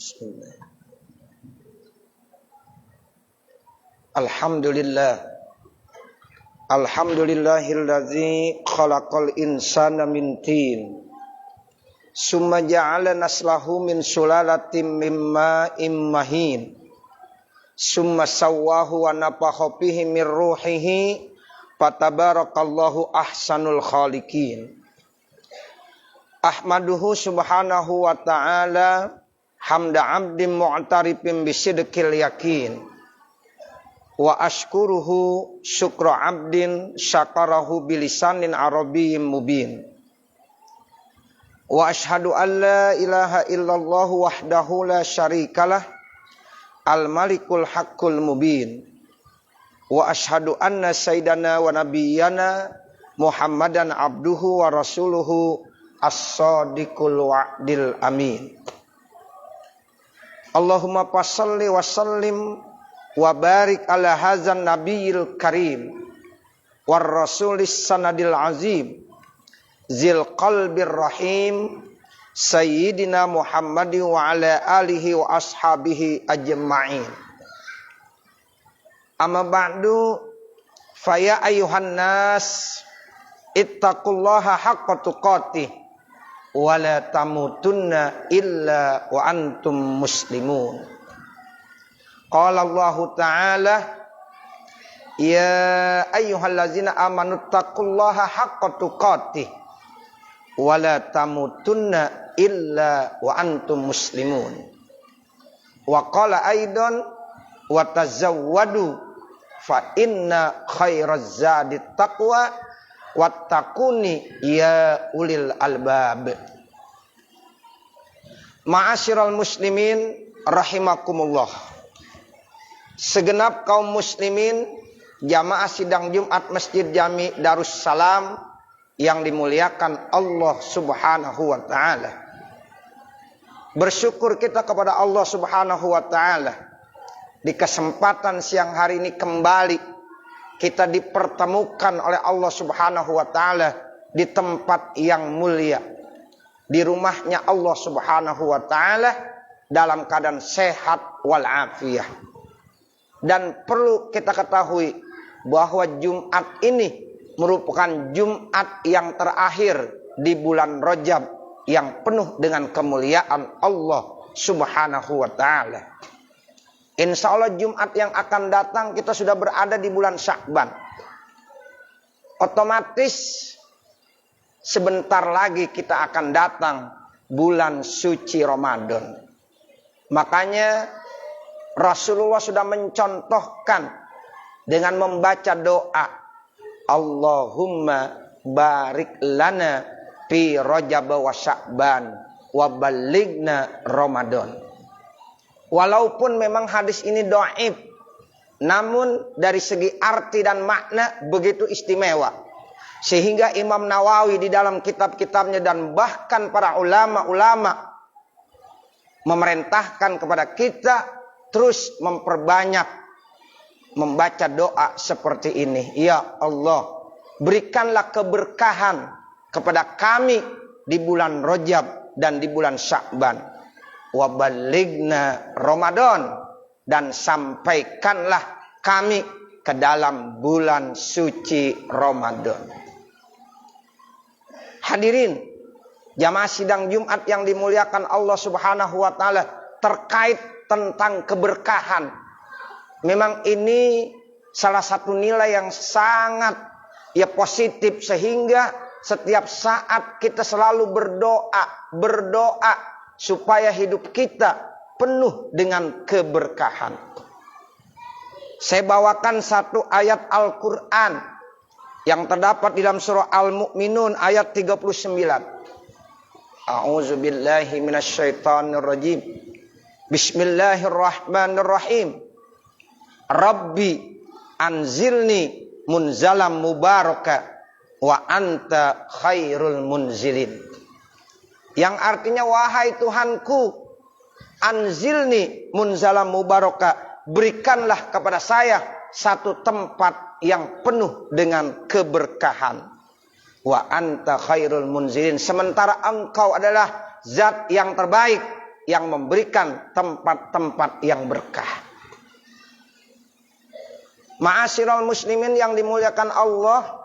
Bismillah. Alhamdulillah. Alhamdulillahilladzi khalaqal insana min tin. Summa ja'ala naslahu min sulalatin mimma immahin. Summa sawwahu wa nafakha fihi min ruhihi. Fatabarakallahu ahsanul khaliqin. Ahmaduhu subhanahu wa ta'ala hamda abdin mu'tarifin bisidqil yakin. Wa ashkuruhu syukra abdin syakarahu bilisanin arabiyyin mubin. Wa ashhadu an la ilaha illallah wahdahu la syarikalah al-malikul haqqul mubin. Wa ashhadu anna sayyidana wa nabiyyana Muhammadan abduhu wa rasuluhu as-sadiqul wa'dil amin. Allahumma passalli wa sallim wa barik ala hazan nabiyil karim war rasulis sanadil azim zil qalbir rahim sayyidina Muhammadin wa ala alihi wa ashabihi ajma'in. Amma ba'du, faya ayuhan nas ittaqullaha haqqa tuqatih wa la tamutunna illa wa antum muslimun. Qala Allah Ta'ala, ya ayyuhallazina amanu taqullaha haqqa tuqatih wa la tamutunna illa wa antum muslimun. Wa qala aidan wa tazawwadu fa inna khairaz zadi taqwa wattaquni ya ulil albab. Ma'asyiral muslimin rahimakumullah. Segenap kaum muslimin jamaah sidang Jumat Masjid Jami Darussalam yang dimuliakan Allah Subhanahu wa taala. Bersyukur kita kepada Allah Subhanahu wa taala di kesempatan siang hari ini kembali kita dipertemukan oleh Allah Subhanahu wa taala di tempat yang mulia, di rumahnya Allah Subhanahu wa taala dalam keadaan sehat wal afiyah. Dan perlu kita ketahui bahwa Jumat ini merupakan Jumat yang terakhir di bulan Rajab yang penuh dengan kemuliaan Allah Subhanahu wa taala. Insya Allah Jumat yang akan datang kita sudah berada di bulan Sya'ban. Otomatis sebentar lagi kita akan datang bulan suci Ramadan. Makanya Rasulullah sudah mencontohkan dengan membaca doa, Allahumma barik lana fi Rajab wa Sya'ban wa ballighna Ramadan. Walaupun memang hadis ini dhaif, namun dari segi arti dan makna begitu istimewa. Sehingga Imam Nawawi di dalam kitab-kitabnya dan bahkan para ulama-ulama memerintahkan kepada kita terus memperbanyak membaca doa seperti ini. Ya Allah, berikanlah keberkahan kepada kami di bulan Rajab dan di bulan Sya'ban. Wa balighna Ramadan, dan sampaikanlah kami ke dalam bulan suci Ramadan. Hadirin jamaah sidang Jumat yang dimuliakan Allah Subhanahu wa taala, terkait tentang keberkahan, memang ini salah satu nilai yang sangat positif, sehingga setiap saat kita selalu berdoa supaya hidup kita penuh dengan keberkahan. Saya bawakan satu ayat Al-Quran yang terdapat di dalam surah Al-Mu'minun ayat 39. A'udzubillahi minasyaitonirrajim. Bismillahirrahmanirrahim. Rabbi anzilni munzalam mubaraka wa anta khairul munzilin. Yang artinya, wahai Tuhanku, anzilni munzalam mubaraka, berikanlah kepada saya satu tempat yang penuh dengan keberkahan. Wa anta khairul munzilin, sementara engkau adalah zat yang terbaik yang memberikan tempat-tempat yang berkah. Ma'asyiral muslimin yang dimuliakan Allah,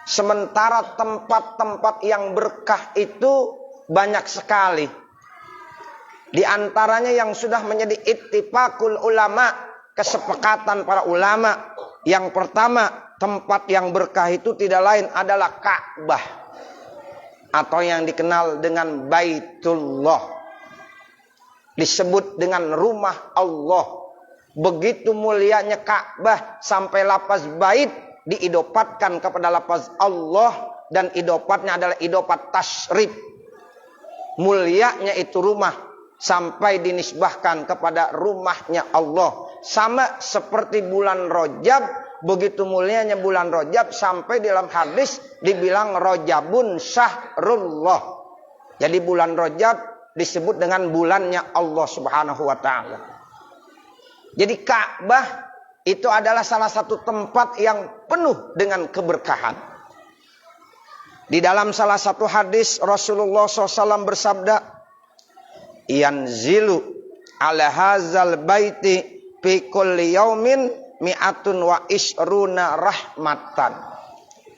sementara tempat-tempat yang berkah itu banyak sekali. Di antaranya yang sudah menjadi ittifaqul ulama, kesepakatan para ulama. Yang pertama, tempat yang berkah itu tidak lain adalah Ka'bah, atau yang dikenal dengan Baitullah. Disebut dengan rumah Allah. Begitu mulianya Ka'bah sampai lafaz bait diidopatkan kepada lafaz Allah, dan idopatnya adalah idopat tasrif. Mulianya itu rumah sampai dinisbahkan kepada rumahnya Allah. Sama seperti bulan Rajab, begitu mulianya bulan Rajab sampai dalam hadis dibilang Rajabun syahrullah. Jadi bulan Rajab disebut dengan bulannya Allah Subhanahu wa taala. Jadi Ka'bah itu adalah salah satu tempat yang penuh dengan keberkahan. Di dalam salah satu hadis Rasulullah SAW bersabda, yanzilu ala hazal baiti fi kulli yaumin mi'atun wa isruna rahmatan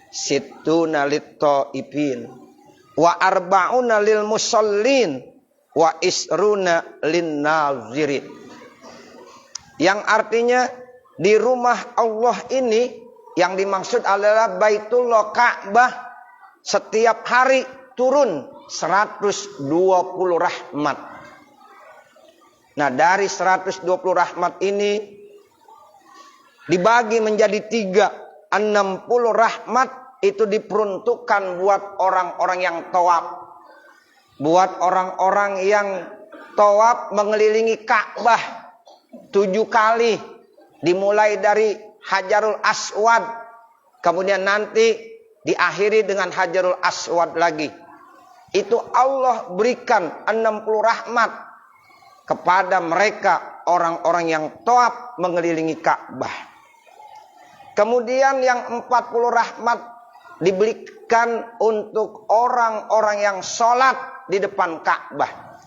sittuna lit-taibin wa arba'una lil musallin wa isruna lin nazirin. Yang artinya di rumah Allah ini yang dimaksud adalah Baitullah, Ka'bah, setiap hari turun 120 rahmat. Nah, dari 120 rahmat ini dibagi menjadi 3. 60 rahmat itu diperuntukkan buat orang-orang yang tawaf. Buat orang-orang yang tawaf mengelilingi Ka'bah 7 kali. Dimulai dari Hajarul Aswad, kemudian nanti diakhiri dengan Hajarul Aswad lagi. Itu Allah berikan 60 rahmat kepada mereka orang-orang yang tawaf mengelilingi Ka'bah. Kemudian yang 40 rahmat diberikan untuk orang-orang yang sholat di depan Ka'bah.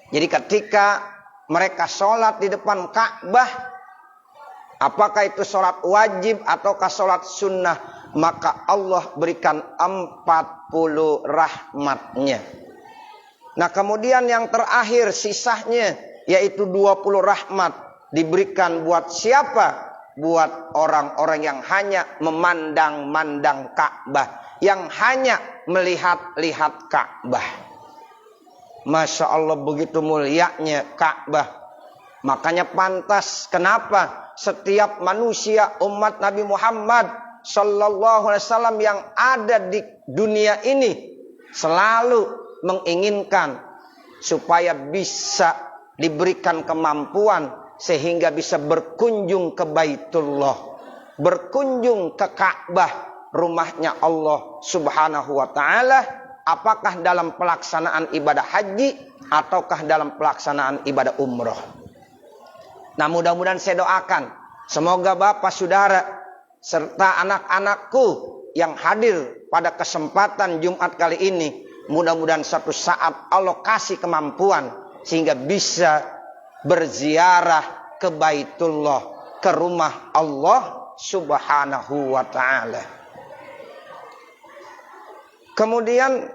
Jadi ketika mereka sholat di depan Ka'bah, apakah itu sholat wajib ataukah sholat sunnah, maka Allah berikan 40 rahmatnya. Nah, kemudian yang terakhir sisanya yaitu 20 rahmat diberikan buat siapa? Buat orang-orang yang hanya memandang-mandang Ka'bah, yang hanya melihat-lihat Ka'bah. Masya Allah, begitu mulianya Ka'bah. Makanya pantas kenapa setiap manusia umat Nabi Muhammad Sallallahu Alaihi Wasallam yang ada di dunia ini selalu menginginkan supaya bisa diberikan kemampuan sehingga bisa berkunjung ke Baitullah, berkunjung ke Ka'bah, rumahnya Allah Subhanahu wa taala. Apakah dalam pelaksanaan ibadah haji ataukah dalam pelaksanaan ibadah umroh. Nah, mudah-mudahan saya doakan semoga Bapak, Saudara, serta anak-anakku yang hadir pada kesempatan Jumat kali ini, mudah-mudahan suatu saat Allah kasih kemampuan sehingga bisa berziarah ke Baitullah, ke rumah Allah Subhanahu wa ta'ala. Kemudian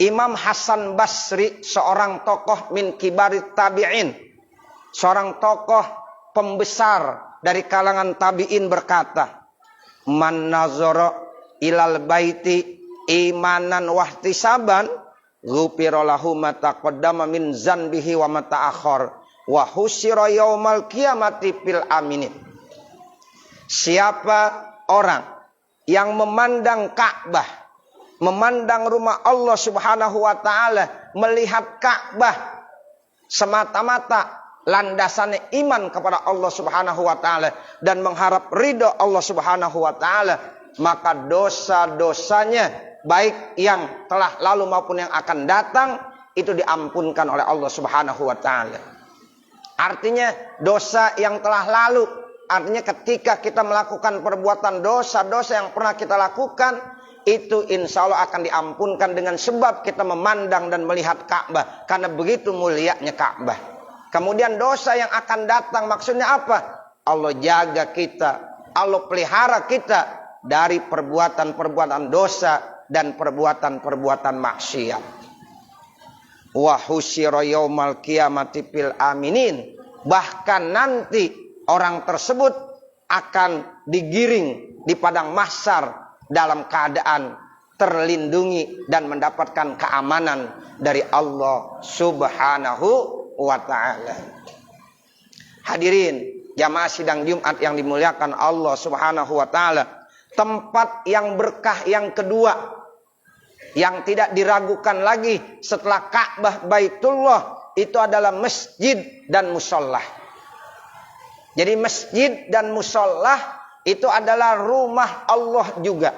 Imam Hasan Basri, seorang tokoh min kibarit tabi'in, seorang tokoh pembesar dari kalangan tabi'in berkata, man nazara ilal baiti imanan wahtisaban ghufira lahu ma taqaddama min zanbihi wa ma ta'akhkhar wa husira yaumal qiyamati fil aminin. Siapa orang yang memandang Ka'bah, memandang rumah Allah Subhanahu wa taala, melihat Ka'bah semata-mata landasannya iman kepada Allah Subhanahu wa taala dan mengharap ridho Allah Subhanahu wa taala, maka dosa-dosanya baik yang telah lalu maupun yang akan datang itu diampunkan oleh Allah Subhanahu wa taala. Artinya dosa yang telah lalu, artinya ketika kita melakukan perbuatan dosa-dosa yang pernah kita lakukan, itu insya Allah akan diampunkan dengan sebab kita memandang dan melihat Ka'bah. Karena begitu mulianya Ka'bah. Kemudian dosa yang akan datang maksudnya apa? Allah jaga kita, Allah pelihara kita dari perbuatan-perbuatan dosa dan perbuatan-perbuatan maksiat. Wa husyira yaumal qiyamati fil aminin. Bahkan nanti orang tersebut akan digiring di padang mahsyar dalam keadaan terlindungi dan mendapatkan keamanan dari Allah Subhanahu wa ta'ala. Hadirin jamaah sidang Jumat yang dimuliakan Allah Subhanahu wa ta'ala, tempat yang berkah yang kedua yang tidak diragukan lagi setelah Ka'bah Baitullah itu adalah masjid dan musholah. Jadi masjid dan musholah itu adalah rumah Allah juga.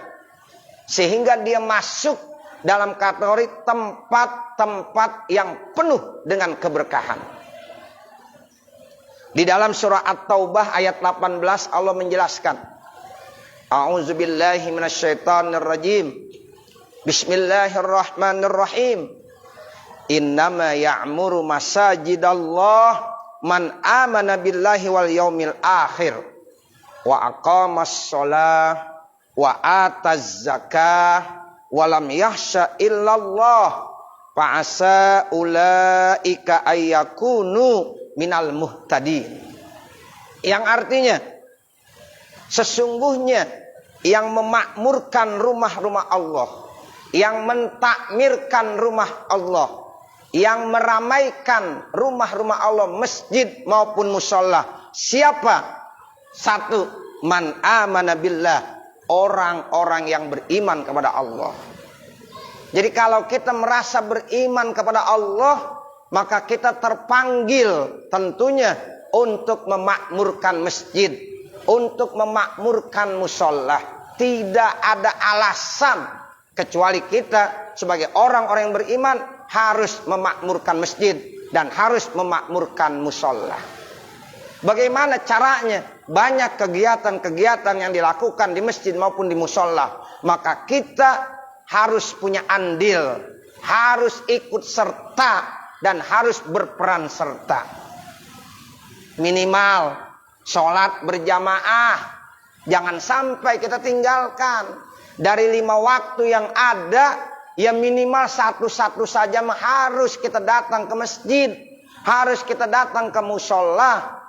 Sehingga dia masuk dalam kategori tempat-tempat yang penuh dengan keberkahan. Di dalam surah At-Taubah ayat 18 Allah menjelaskan. A'udzubillahi minasyaitonirrajim. Bismillahirrahmanirrahim. Innama ya'muru masajidallah man amana billahi wal yaumil akhir wa aqamas shalah wa ataz zakah wa lam yakhsha illallah fa asa ulaika ayyakunu minal muhtadin. Yang artinya sesungguhnya yang memakmurkan rumah-rumah Allah, yang mentakmirkan rumah Allah, yang meramaikan rumah-rumah Allah, masjid maupun mushola, siapa? Satu, man amana billah, orang-orang yang beriman kepada Allah. Jadi kalau kita merasa beriman kepada Allah, maka kita terpanggil tentunya untuk memakmurkan masjid, untuk memakmurkan mushola. Tidak ada alasan kecuali kita sebagai orang-orang yang beriman harus memakmurkan masjid dan harus memakmurkan mushola. Bagaimana caranya? Banyak kegiatan-kegiatan yang dilakukan di masjid maupun di mushola. Maka kita harus punya andil, harus ikut serta dan harus berperan serta. Minimal sholat berjamaah, jangan sampai kita tinggalkan. Dari 5 waktu yang ada, ya minimal satu saja harus kita datang ke masjid, harus kita datang ke mushola.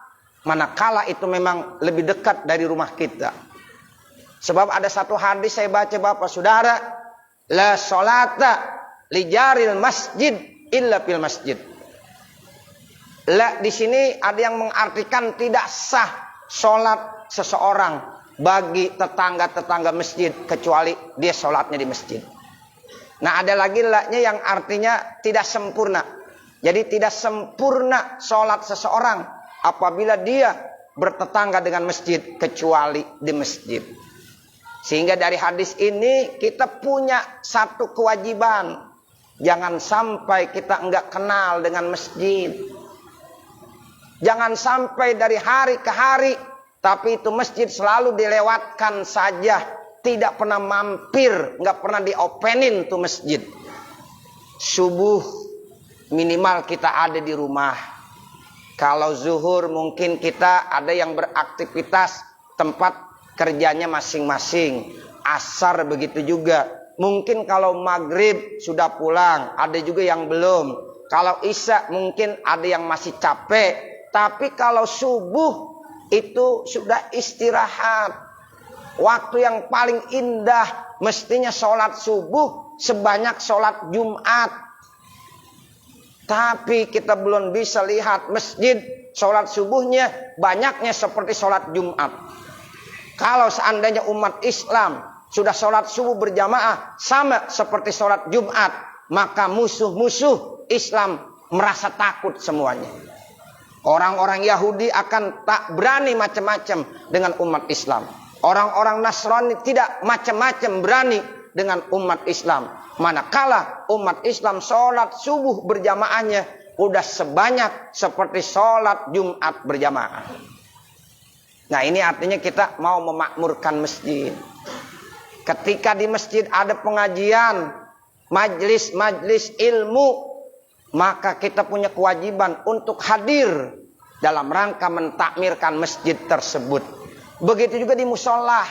Manakala itu memang lebih dekat dari rumah kita. Sebab ada satu hadis saya baca Bapak Saudara, la sholata li jaril masjid illa fil masjid. La di sini ada yang mengartikan tidak sah sholat seseorang bagi tetangga-tetangga masjid kecuali dia sholatnya di masjid. Nah ada lagi la-nya yang artinya tidak sempurna. Jadi tidak sempurna sholat seseorang apabila dia bertetangga dengan masjid kecuali di masjid. Sehingga dari hadis ini kita punya satu kewajiban. Jangan sampai kita enggak kenal dengan masjid. Jangan sampai dari hari ke hari tapi itu masjid selalu dilewatkan saja, tidak pernah mampir, enggak pernah diopenin tuh masjid. Subuh minimal kita ada di rumah. Kalau zuhur mungkin kita ada yang beraktivitas tempat kerjanya masing-masing. Asar begitu juga. Mungkin kalau maghrib sudah pulang, ada juga yang belum. Kalau isya mungkin ada yang masih capek. Tapi kalau subuh itu sudah istirahat. Waktu yang paling indah mestinya sholat subuh sebanyak sholat Jumat. Tapi kita belum bisa lihat masjid sholat subuhnya banyaknya seperti sholat Jumat. Kalau seandainya umat Islam sudah sholat subuh berjamaah sama seperti sholat Jumat, maka musuh-musuh Islam merasa takut semuanya. Orang-orang Yahudi akan tak berani macam-macam dengan umat Islam. Orang-orang Nasrani tidak macam-macam berani dengan umat Islam. Manakala umat Islam sholat subuh berjamaahnya udah sebanyak seperti sholat Jumat berjamaah. Nah ini artinya kita mau memakmurkan masjid. Ketika di masjid ada pengajian, majlis-majlis ilmu, maka kita punya kewajiban untuk hadir dalam rangka mentakmirkan masjid tersebut. Begitu juga di musola.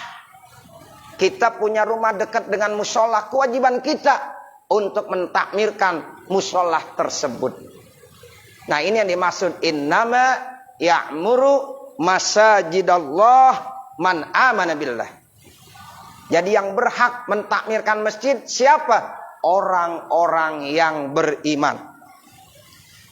Kita punya rumah dekat dengan musola, kewajiban kita untuk mentakmirkan musola tersebut. Nah, ini yang dimaksud innama ya'muru masajidallah man amana billah. Jadi yang berhak mentakmirkan masjid siapa? Orang-orang yang beriman.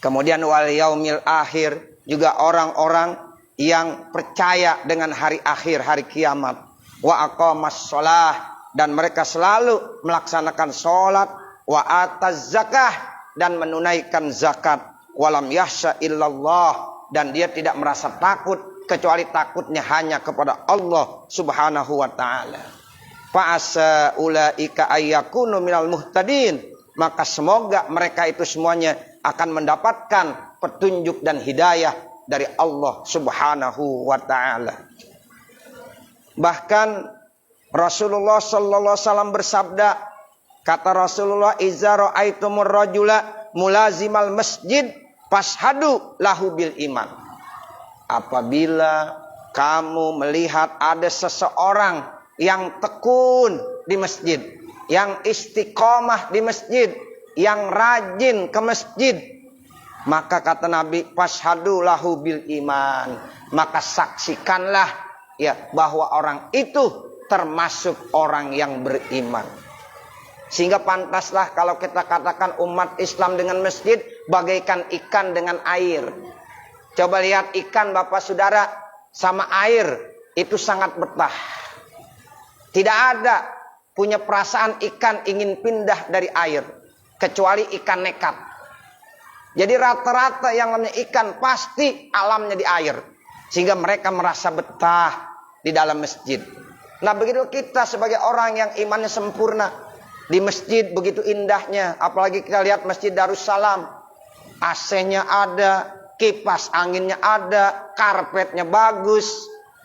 Kemudian wal yaumil akhir, juga orang-orang yang percaya dengan hari akhir, hari kiamat. Wa aqamas shalah, dan mereka selalu melaksanakan sholat. Wa ataz zakah, dan menunaikan zakat. Walam yahsya illallah, dan dia tidak merasa takut kecuali takutnya hanya kepada Allah Subhanahu wa taala. Fa'asa ulaika ayyakunu minal muhtadin, maka semoga mereka itu semuanya akan mendapatkan petunjuk dan hidayah dari Allah Subhanahu wa taala. Bahkan Rasulullah sallallahu alaihi wasallam bersabda, kata Rasulullah, "Idza ra'aitumur rajula mulazimal masjid fashhadu lahu bil iman." Apabila kamu melihat ada seseorang yang tekun di masjid, yang istiqomah di masjid, yang rajin ke masjid, maka kata Nabi, fashhadu lahu bil iman, maka saksikanlah ya bahwa orang itu termasuk orang yang beriman. Sehingga pantaslah kalau kita katakan umat Islam dengan masjid bagaikan ikan dengan air. Coba lihat ikan Bapak Saudara sama air itu sangat betah. Tidak ada punya perasaan ikan ingin pindah dari air kecuali ikan nekat. Jadi rata-rata yang namanya ikan pasti alamnya di air, sehingga mereka merasa betah di dalam masjid. Nah, begitu kita sebagai orang yang imannya sempurna, di masjid begitu indahnya, apalagi kita lihat Masjid Darussalam, AC-nya ada, kipas anginnya ada, karpetnya bagus.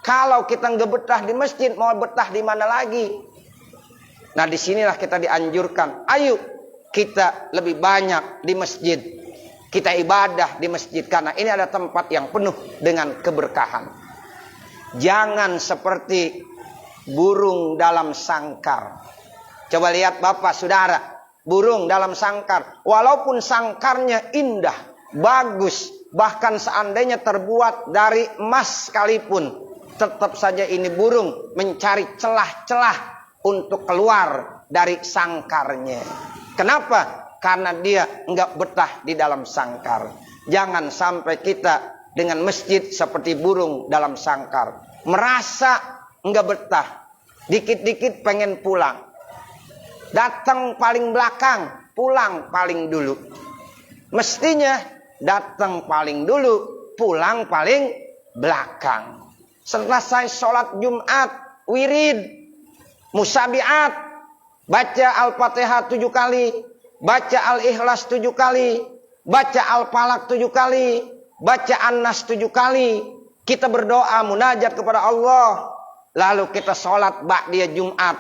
Kalau kita nggak betah di masjid, mau betah di mana lagi? Nah, disinilah kita dianjurkan. Ayo kita lebih banyak di masjid. Kita ibadah di masjid. Karena ini ada tempat yang penuh dengan keberkahan. Jangan seperti burung dalam sangkar. Coba lihat Bapak Saudara. Burung dalam sangkar. Walaupun sangkarnya indah, bagus. Bahkan seandainya terbuat dari emas sekalipun, tetap saja ini burung mencari celah-celah untuk keluar dari sangkarnya. Kenapa? Karena dia enggak betah di dalam sangkar. Jangan sampai kita dengan masjid seperti burung dalam sangkar. Merasa enggak betah. Dikit-dikit pengen pulang. Datang paling belakang, pulang paling dulu. Mestinya datang paling dulu, pulang paling belakang. Selesai sholat Jumat, wirid, musabiat, baca Al-Fatihah 7 kali, baca Al-Ikhlas 7 kali, baca Al-Falaq 7 kali, baca An-Nas 7 kali. Kita berdoa munajat kepada Allah. Lalu kita sholat ba'diyah Jumat.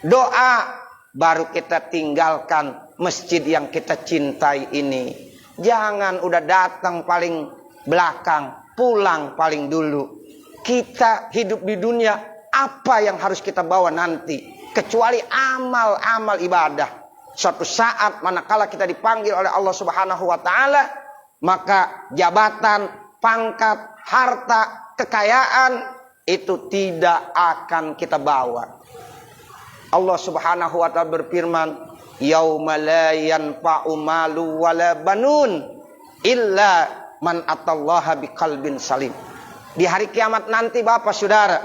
Doa, baru kita tinggalkan masjid yang kita cintai ini. Jangan udah datang paling belakang, pulang paling dulu. Kita hidup di dunia, apa yang harus kita bawa nanti? Kecuali amal-amal ibadah. Suatu saat manakala kita dipanggil oleh Allah Subhanahu wa taala, maka jabatan, pangkat, harta, kekayaan itu tidak akan kita bawa. Allah Subhanahu wa taala berfirman, "Yauma la yanfa'u malu wala banun illa man atallaha biqalbin salim." Di hari kiamat nanti Bapak Saudara,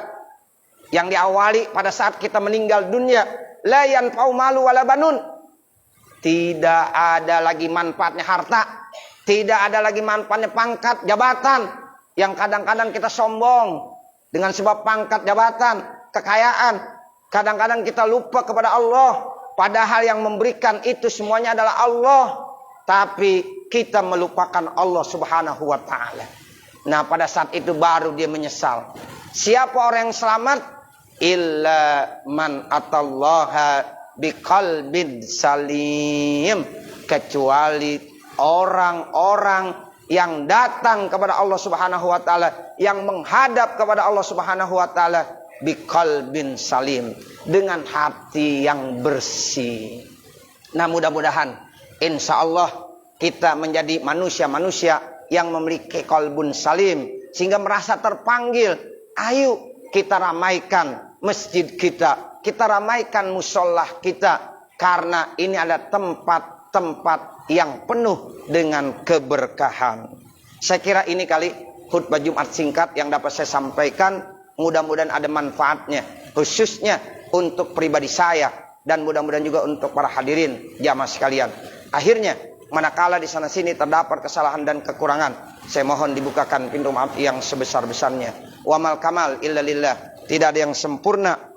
yang diawali pada saat kita meninggal dunia, la yanfa'u malu wala banun. Tidak ada lagi manfaatnya harta, tidak ada lagi manfaatnya pangkat, jabatan. Yang kadang-kadang kita sombong dengan sebab pangkat, jabatan, kekayaan. Kadang-kadang kita lupa kepada Allah, padahal yang memberikan itu semuanya adalah Allah. Tapi kita melupakan Allah Subhanahu wa taala. Nah, pada saat itu baru dia menyesal. Siapa orang yang selamat? illa man atallaha biqalbin salim, kecuali orang-orang yang datang kepada Allah Subhanahu wa taala, yang menghadap kepada Allah Subhanahu wa taala biqalbin salim, dengan hati yang bersih. Nah, mudah-mudahan insyaallah kita menjadi manusia-manusia yang memiliki qalbun salim, sehingga merasa terpanggil, ayo kita ramaikan masjid kita ramaikan musolah kita, karena ini ada tempat-tempat yang penuh dengan keberkahan. Saya kira ini kali khutbah Jumat singkat yang dapat saya sampaikan, mudah-mudahan ada manfaatnya, khususnya untuk pribadi saya, dan mudah-mudahan juga untuk para hadirin jamaah sekalian. Akhirnya, manakala di sana sini terdapat kesalahan dan kekurangan, saya mohon dibukakan pintu maaf yang sebesar-besarnya. Wa mal kamal illa lillah. Tidak ada yang sempurna